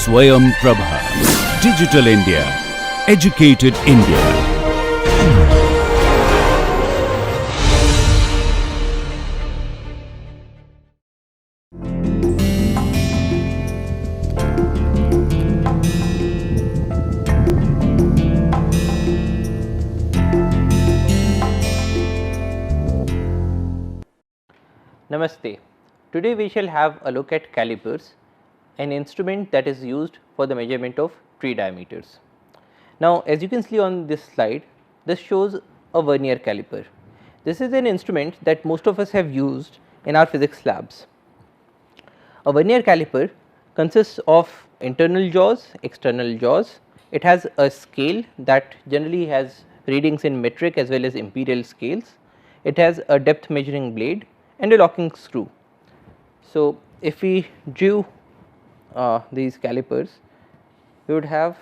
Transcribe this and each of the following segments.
Swayam Prabha. Digital India. Educated India. Namaste. Today we shall have a look at calipers, an instrument that is used for the measurement of tree diameters. Now, as you can see on this slide, this shows a vernier caliper. This is an instrument that most of us have used in our physics labs. A vernier caliper consists of internal jaws, external jaws. It has a scale that generally has readings in metric as well as imperial scales. It has a depth measuring blade and a locking screw. So, if we drew these calipers, we would have,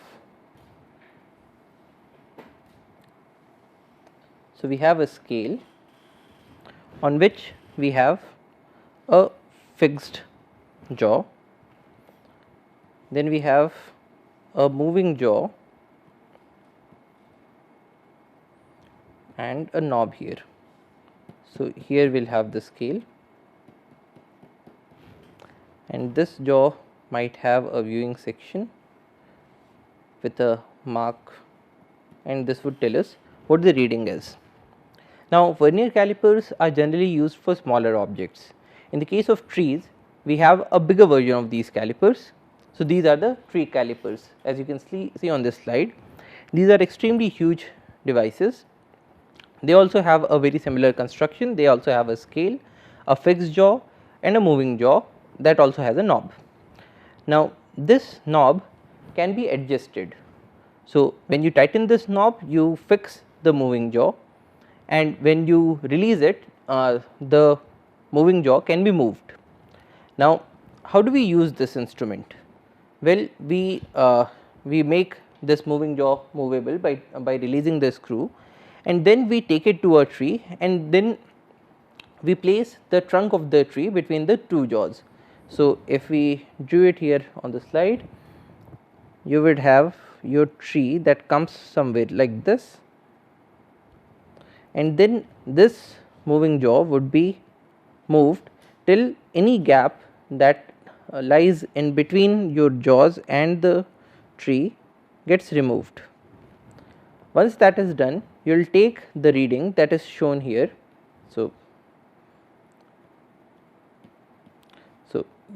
so we have a scale on which we have a fixed jaw, then we have a moving jaw and a knob here. So, here we will have the scale, and this jaw might have a viewing section with a mark, and this would tell us what the reading is. Now, vernier calipers are generally used for smaller objects. In the case of trees, we have a bigger version of these calipers. So, these are the tree calipers, as you can see on this slide. These are extremely huge devices. They also have a very similar construction. They also have a scale, a fixed jaw and a moving jaw that also has a knob. Now, this knob can be adjusted. So, when you tighten this knob, you fix the moving jaw, and when you release it, the moving jaw can be moved. Now, how do we use this instrument? Well, we make this moving jaw movable by releasing the screw, and then we take it to a tree, and then we place the trunk of the tree between the two jaws. So, if we drew it here on the slide, you would have your tree that comes somewhere like this, and then this moving jaw would be moved till any gap that lies in between your jaws and the tree gets removed. Once that is done, you will take the reading that is shown here. So,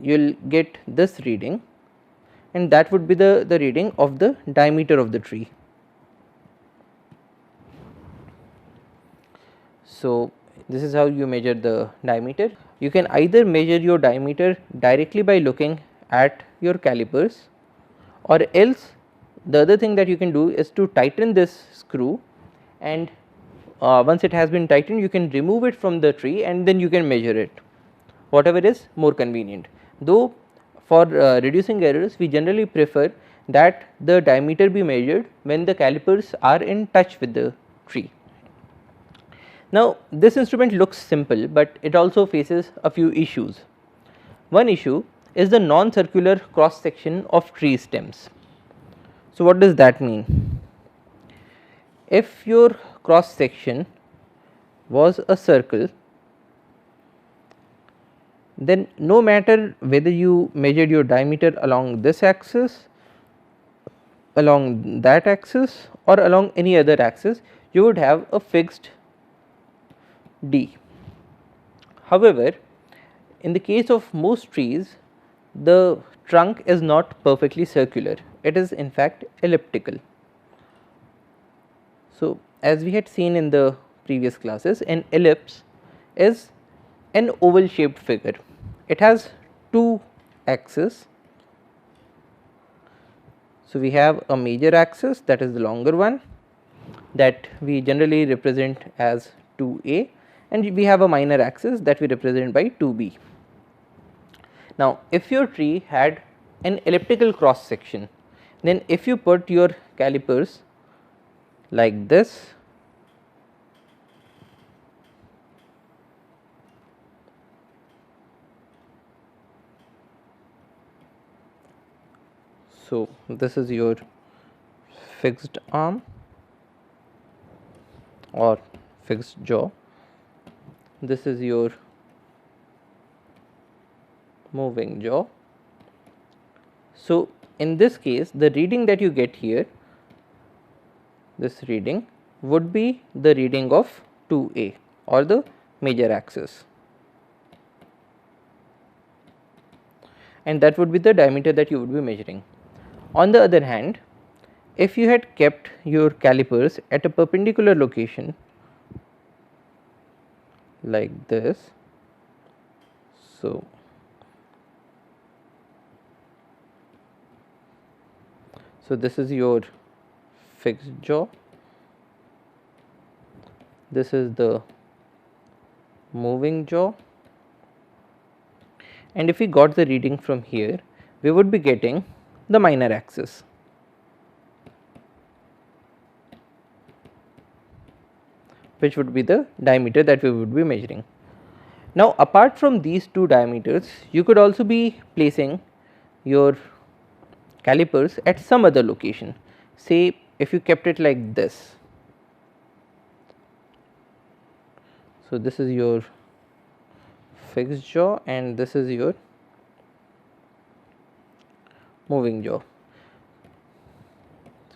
you will get this reading, and that would be the reading of the diameter of the tree. So, this is how you measure the diameter. You can either measure your diameter directly by looking at your calipers, or else the other thing that you can do is to tighten this screw, and once it has been tightened, you can remove it from the tree and then you can measure it, whatever is more convenient. Though for reducing errors, we generally prefer that the diameter be measured when the calipers are in touch with the tree. Now, this instrument looks simple, but it also faces a few issues. One issue is the non-circular cross section of tree stems. So, what does that mean? If your cross section was a circle, then no matter whether you measured your diameter along this axis, along that axis, or along any other axis, you would have a fixed D. However, in the case of most trees, the trunk is not perfectly circular, it is in fact elliptical. So, as we had seen in the previous classes, an ellipse is an oval shaped figure. It has two axes. So, we have a major axis, that is the longer one, that we generally represent as 2a, and we have a minor axis that we represent by 2b. Now, if your tree had an elliptical cross section, then if you put your calipers like this, So, this is your fixed arm or fixed jaw, this is your moving jaw. So, in this case the reading that you get here, this reading would be the reading of 2A or the major axis, and that would be the diameter that you would be measuring. On the other hand, if you had kept your calipers at a perpendicular location like this, so this is your fixed jaw, this is the moving jaw, and if we got the reading from here, we would be getting the minor axis. Which would be the diameter that we would be measuring. Now, apart from these two diameters, you could also be placing your calipers at some other location. Say if you kept it like this. So, this is your fixed jaw and this is your moving jaw.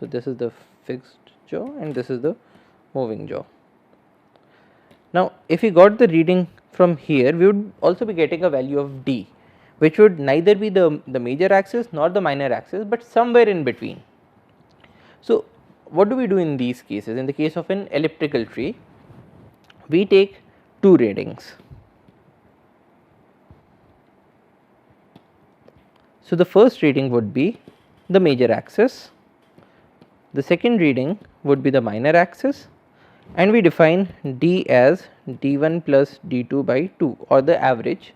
So, this is the fixed jaw and this is the moving jaw. Now, if we got the reading from here, we would also be getting a value of D, which would neither be the major axis nor the minor axis, but somewhere in between. So, what do we do in these cases? In the case of an elliptical tree, we take two readings. So, the first reading would be the major axis, the second reading would be the minor axis, and we define D as D1 plus D2 by 2 or the average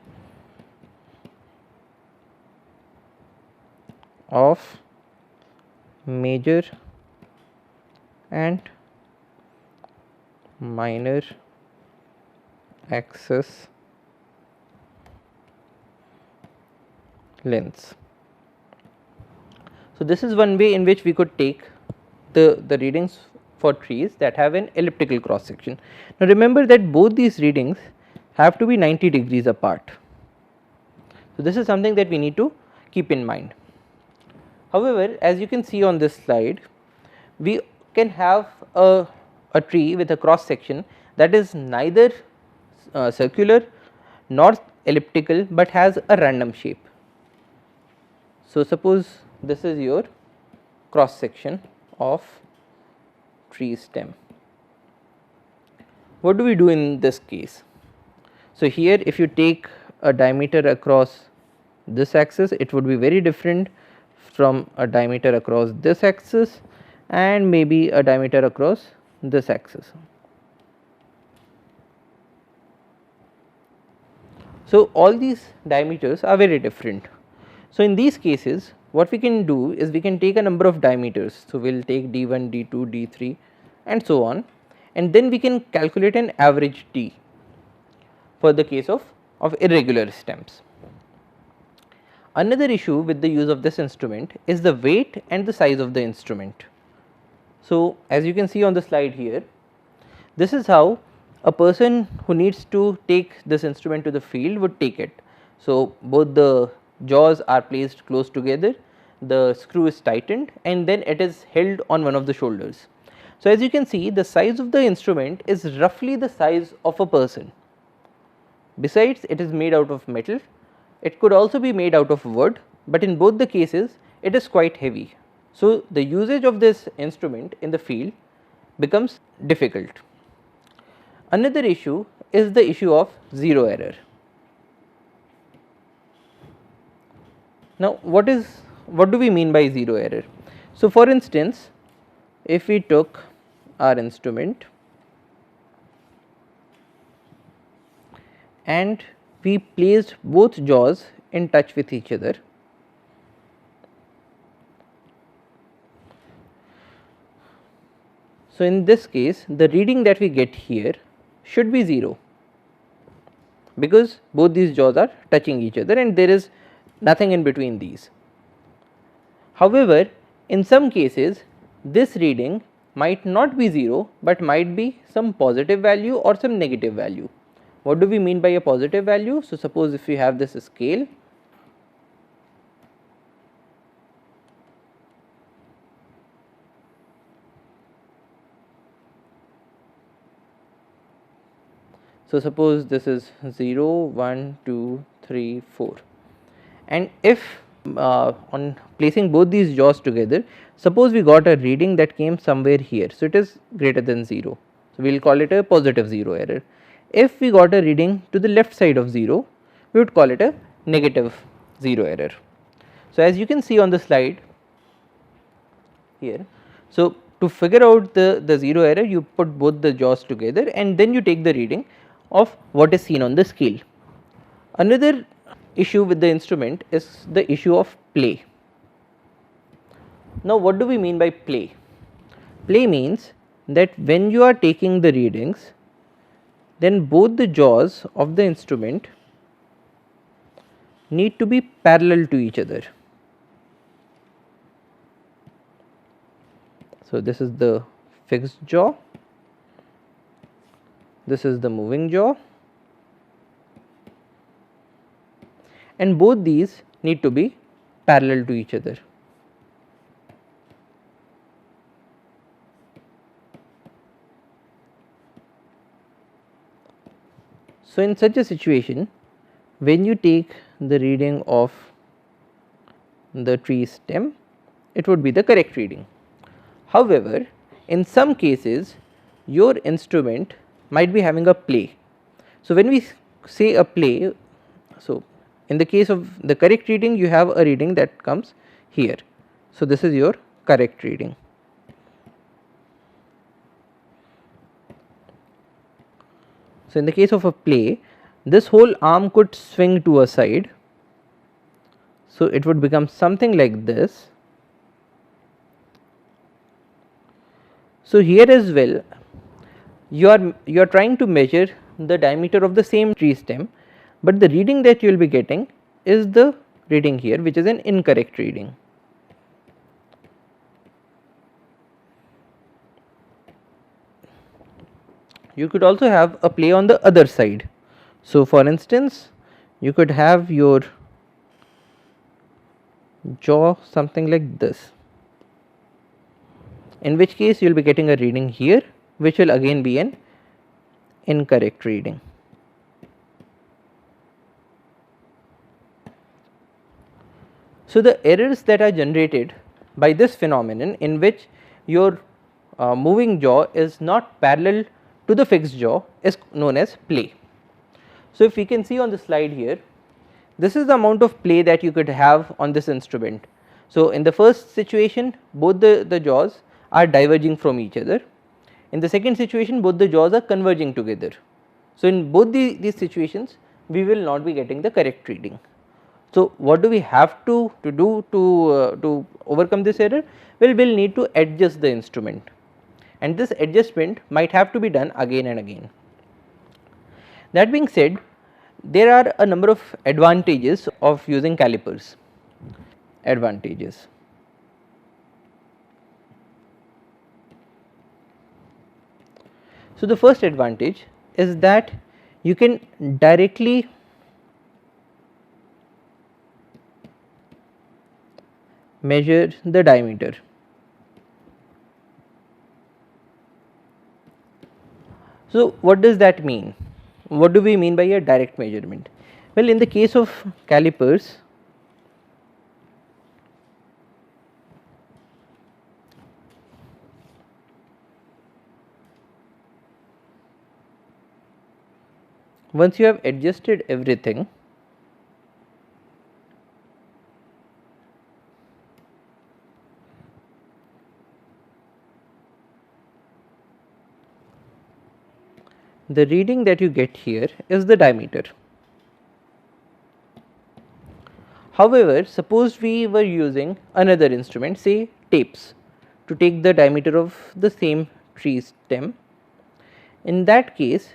of major and minor axis lengths. So, this is one way in which we could take the readings for trees that have an elliptical cross section. Now, remember that both these readings have to be 90 degrees apart. So, this is something that we need to keep in mind. However, as you can see on this slide, we can have a tree with a cross section that is neither circular nor elliptical, but has a random shape. So, suppose this is your cross section of tree stem. What do we do in this case? So, here if you take a diameter across this axis, it would be very different from a diameter across this axis and maybe a diameter across this axis. So, all these diameters are very different. So, in these cases, what we can do is we can take a number of diameters. So, we will take D1, D2, D3 and so on, and then we can calculate an average D for the case of irregular stems. Another issue with the use of this instrument is the weight and the size of the instrument. So, as you can see on the slide here, this is how a person who needs to take this instrument to the field would take it. So, both the jaws are placed close together, the screw is tightened and then it is held on one of the shoulders. So, as you can see, the size of the instrument is roughly the size of a person. Besides, it is made out of metal, it could also be made out of wood, but in both the cases it is quite heavy. So, the usage of this instrument in the field becomes difficult. Another issue is the issue of zero error. Now, what do we mean by zero error? So, for instance, if we took our instrument and we placed both jaws in touch with each other, so in this case the reading that we get here should be 0, because both these jaws are touching each other and there is nothing in between these. However, in some cases this reading might not be 0, but might be some positive value or some negative value. What do we mean by a positive value? So, suppose if we have this scale, so suppose this is 0, 1, 2, 3, 4, and if on placing both these jaws together, suppose we got a reading that came somewhere here, so it is greater than 0, so we will call it a positive 0 error. If we got a reading to the left side of 0, we would call it a negative 0 error. So, as you can see on the slide here, so to figure out the 0 error, you put both the jaws together and then you take the reading of what is seen on the scale. Another issue with the instrument is the issue of play. Now, what do we mean by play? Play means that when you are taking the readings, then both the jaws of the instrument need to be parallel to each other. So, this is the fixed jaw, this is the moving jaw, and both these need to be parallel to each other. So, in such a situation, when you take the reading of the tree stem, it would be the correct reading. However, in some cases your instrument might be having a play. So, when we say a play, so in the case of the correct reading, you have a reading that comes here. So, this is your correct reading. So, in the case of a play, this whole arm could swing to a side. So, it would become something like this. So, here as well you are trying to measure the diameter of the same tree stem, but the reading that you will be getting is the reading here, which is an incorrect reading. You could also have a play on the other side. So, for instance, you could have your jaw something like this, in which case you will be getting a reading here, which will again be an incorrect reading. So, the errors that are generated by this phenomenon, in which your moving jaw is not parallel to the fixed jaw, is known as play. So, if we can see on the slide here, this is the amount of play that you could have on this instrument. So, in the first situation, both the jaws are diverging from each other. In the second situation, both the jaws are converging together. So, in both these situations, we will not be getting the correct reading. So, what do we have to do to overcome this error? Well, we will need to adjust the instrument, and this adjustment might have to be done again and again. That being said, there are a number of advantages of using calipers. Advantages. So, the first advantage is that you can directly measure the diameter. So, what does that mean? What do we mean by a direct measurement? Well, in the case of calipers, once you have adjusted everything, the reading that you get here is the diameter. However, suppose we were using another instrument, say tapes, to take the diameter of the same tree stem. In that case,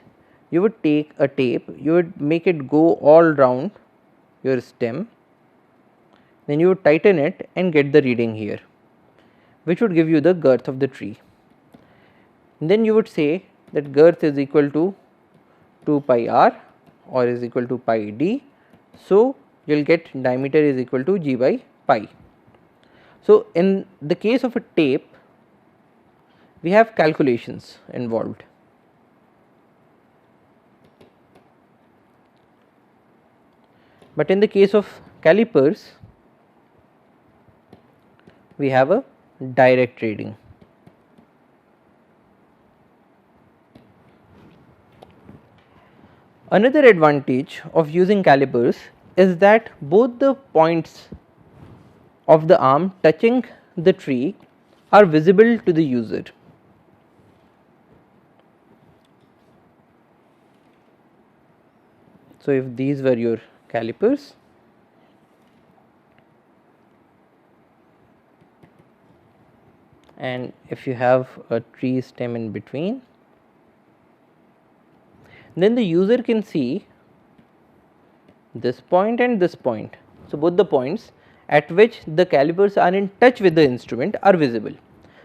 you would take a tape, you would make it go all round your stem, then you would tighten it and get the reading here, which would give you the girth of the tree. And then you would say that girth is equal to 2 pi r or is equal to pi d. So, you will get diameter is equal to g by pi. So, in the case of a tape, we have calculations involved. But in the case of calipers, we have a direct reading. Another advantage of using calipers is that both the points of the arm touching the tree are visible to the user. So, if these were your calipers, and if you have a tree stem in between, then the user can see this point and this point. So, both the points at which the calipers are in touch with the instrument are visible.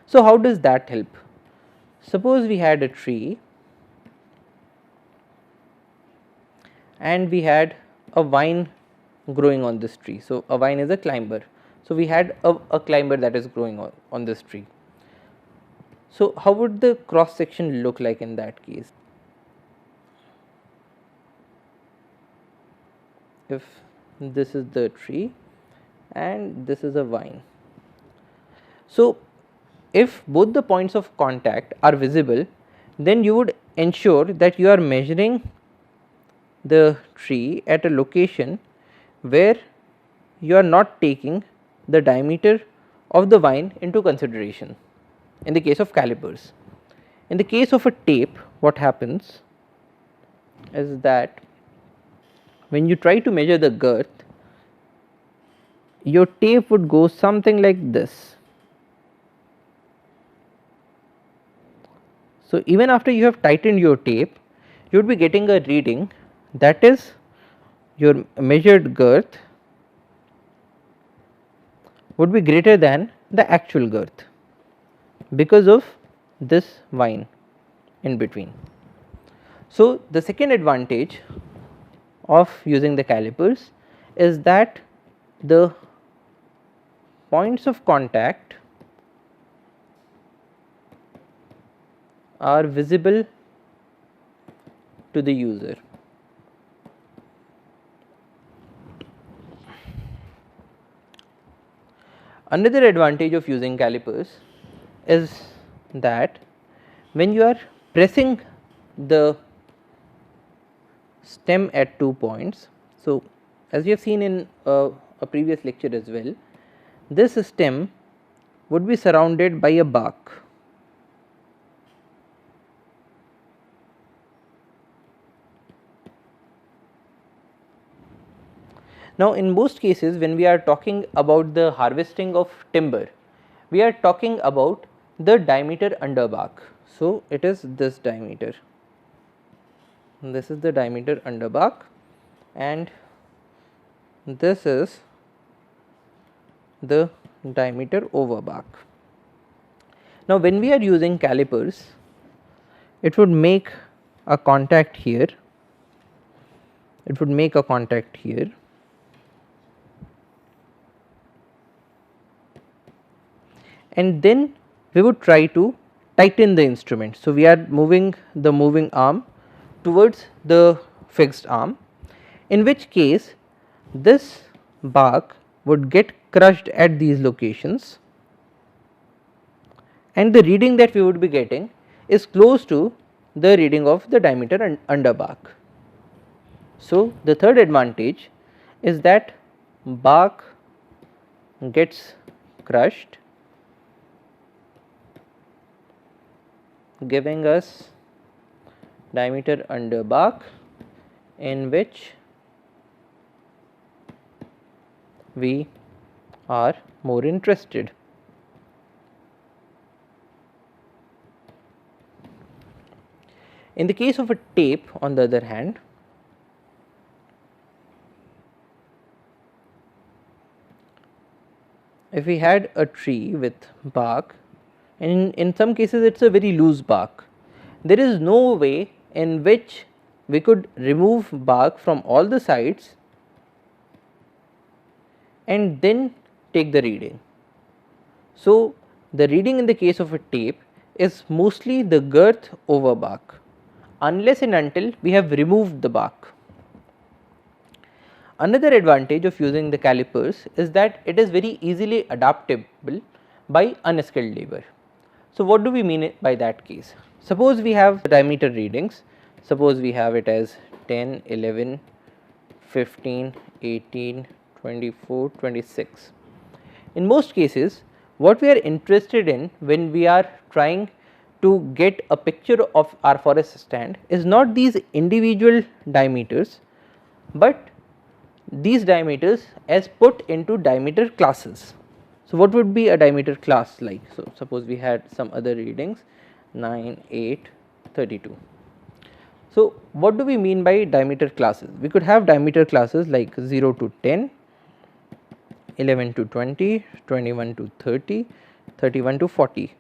So, how does that help? Suppose we had a tree and we had a vine growing on this tree. So, a vine is a climber. So, we had a climber that is growing on this tree. So, how would the cross section look like in that case? If this is the tree and this is a vine. So, if both the points of contact are visible, then you would ensure that you are measuring the tree at a location where you are not taking the diameter of the vine into consideration in the case of calipers. In the case of a tape, what happens is that when you try to measure the girth, your tape would go something like this. So, even after you have tightened your tape, you would be getting a reading, that is your measured girth would be greater than the actual girth because of this vine in between. So, the second advantage of using the calipers is that the points of contact are visible to the user. Another advantage of using calipers is that when you are pressing the stem at 2 points. So, as we have seen in a previous lecture as well, this stem would be surrounded by a bark. Now, in most cases when we are talking about the harvesting of timber, we are talking about the diameter under bark. So, it is this diameter, this is the diameter under bark and this is the diameter over bark. Now, when we are using calipers, it would make a contact here, it would make a contact here, and then we would try to tighten the instrument. So, we are moving the moving arm towards the fixed arm, in which case this bark would get crushed at these locations and the reading that we would be getting is close to the reading of the diameter under bark. So, the third advantage is that bark gets crushed, giving us diameter under bark in which we are more interested. In the case of a tape, on the other hand, if we had a tree with bark, and in some cases it is a very loose bark, there is no way in which we could remove bark from all the sides and then take the reading. So, the reading in the case of a tape is mostly the girth over bark, unless and until we have removed the bark. Another advantage of using the calipers is that it is very easily adaptable by unskilled labor. So, what do we mean by that case? Suppose we have diameter readings, suppose we have it as 10, 11, 15, 18, 24, 26. In most cases, what we are interested in when we are trying to get a picture of our forest stand is not these individual diameters, but these diameters as put into diameter classes. So, what would be a diameter class like? So, suppose we had some other readings 9, 8, 32. So, what do we mean by diameter classes? We could have diameter classes like 0 to 10, 11 to 20, 21 to 30, 31 to 40.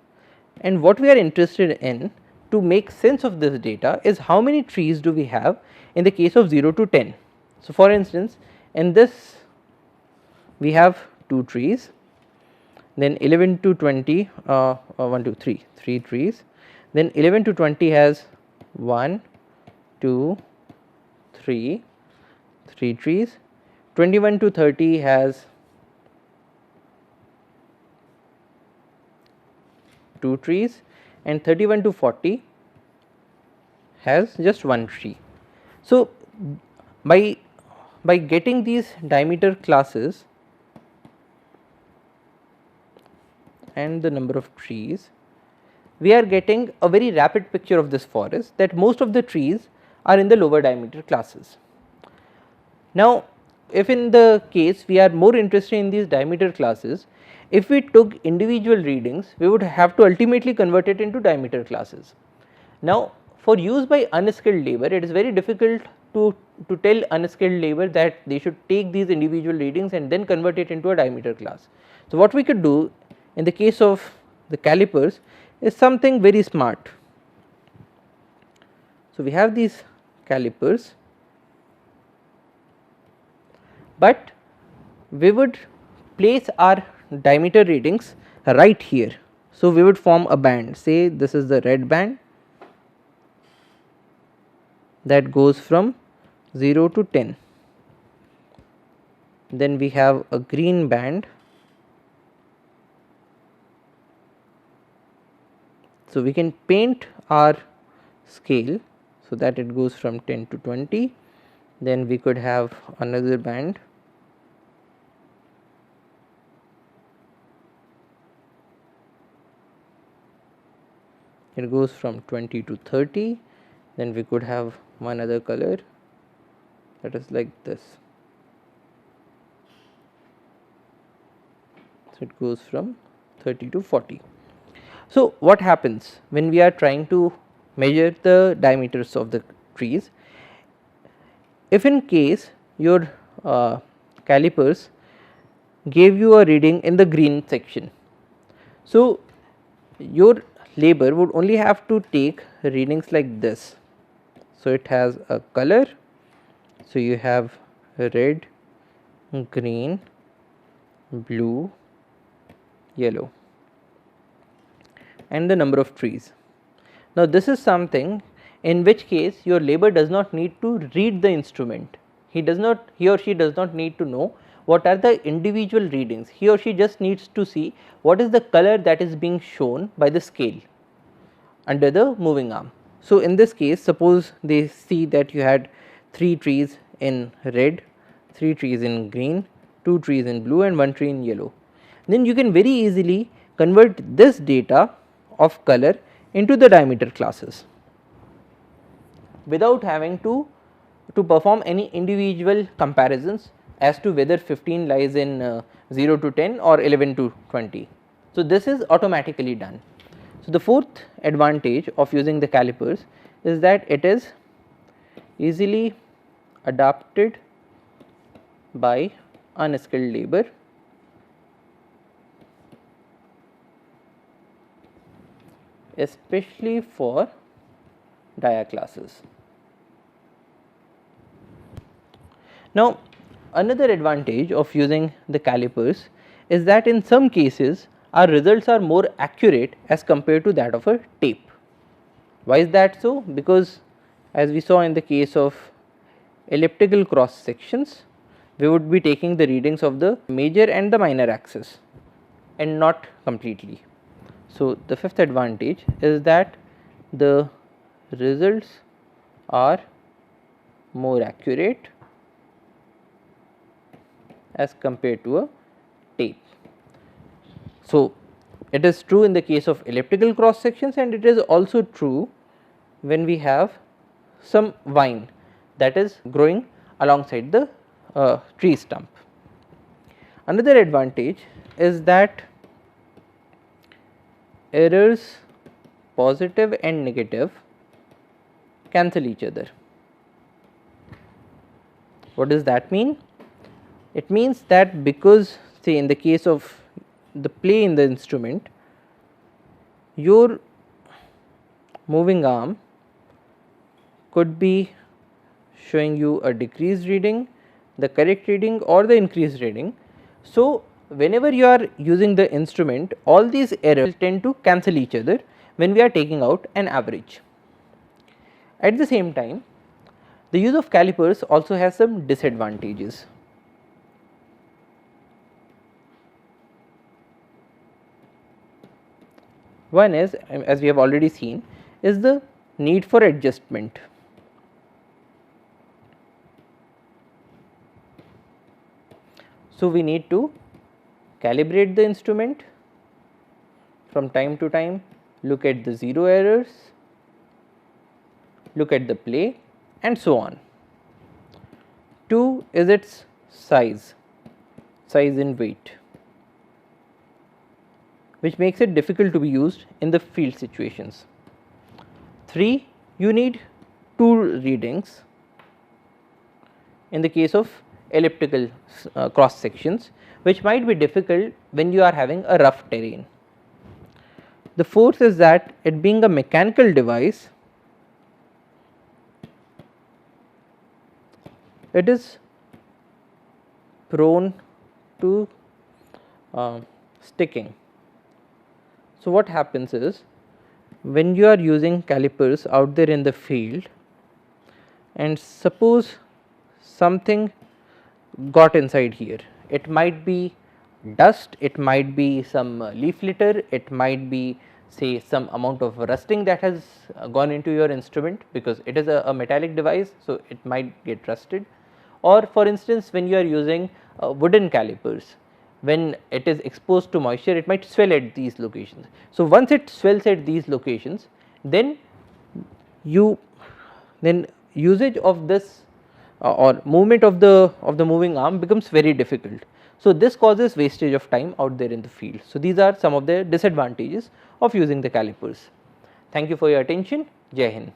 And what we are interested in to make sense of this data is how many trees do we have in the case of 0 to 10. So, for instance, in this we have 2 trees, then 11 to 20 1 2 3 3 trees, then 11 to 20 has 1 2 3 3 trees, 21 to 30 has 2 trees, and 31 to 40 has just 1 tree. So, by getting these diameter classes and the number of trees, we are getting a very rapid picture of this forest, that most of the trees are in the lower diameter classes. Now, if in the case we are more interested in these diameter classes, if we took individual readings, we would have to ultimately convert it into diameter classes. Now, for use by unskilled labor, it is very difficult to tell unskilled labor that they should take these individual readings and then convert it into a diameter class. So, what we could do in the case of the calipers is something very smart. So, we have these calipers, but we would place our diameter readings right here. So, we would form a band, say this is the red band that goes from 0 to 10, then we have a green band. So, we can paint our scale so that it goes from 10 to 20, then we could have another band, it goes from 20 to 30, then we could have one other color that is like this. So, it goes from 30 to 40. So, what happens when we are trying to measure the diameters of the trees? If in case your calipers gave you a reading in the green section, so your labor would only have to take readings like this. So, it has a color, so you have red, green, blue, yellow, and the number of trees. Now, this is something in which case your labor does not need to read the instrument, he or she does not need to know what are the individual readings, he or she just needs to see what is the color that is being shown by the scale under the moving arm. So, in this case, suppose they see that you had 3 trees in red, 3 trees in green, 2 trees in blue and 1 tree in yellow, then you can very easily convert this data of color into the diameter classes without having to perform any individual comparisons as to whether 15 lies in 0 to 10 or 11 to 20. So, this is automatically done. So, the fourth advantage of using the calipers is that it is easily adapted by unskilled labor especially for dia classes. Now, another advantage of using the calipers is that in some cases our results are more accurate as compared to that of a tape. Why is that so? Because as we saw in the case of elliptical cross sections, we would be taking the readings of the major and the minor axis and not completely. So, the fifth advantage is that the results are more accurate as compared to a tape. So, it is true in the case of elliptical cross sections, and it is also true when we have some vine that is growing alongside the tree stump. Another advantage is that errors positive and negative cancel each other. What does that mean? It means that because, say, in the case of the play in the instrument, your moving arm could be showing you a decreased reading, the correct reading, or the increased reading. So, whenever you are using the instrument, all these errors tend to cancel each other when we are taking out an average. At the same time, the use of calipers also has some disadvantages. One is, as we have already seen, is the need for adjustment. So, we need to calibrate the instrument from time to time, look at the zero errors, look at the play, and so on. 2 is its size in weight, which makes it difficult to be used in the field situations. 3, you need 2 readings in the case of elliptical cross sections, which might be difficult when you are having a rough terrain. The fourth is that it being a mechanical device, it is prone to sticking. So, what happens is, when you are using calipers out there in the field and suppose something got inside here, it might be dust, it might be some leaf litter, it might be, say, some amount of rusting that has gone into your instrument, because it is a metallic device, so it might get rusted. Or for instance, when you are using wooden calipers, when it is exposed to moisture, it might swell at these locations. So, once it swells at these locations, then usage of this or movement of the moving arm becomes very difficult. So, this causes wastage of time out there in the field. So, these are some of the disadvantages of using the calipers. Thank you for your attention. Jai Hind.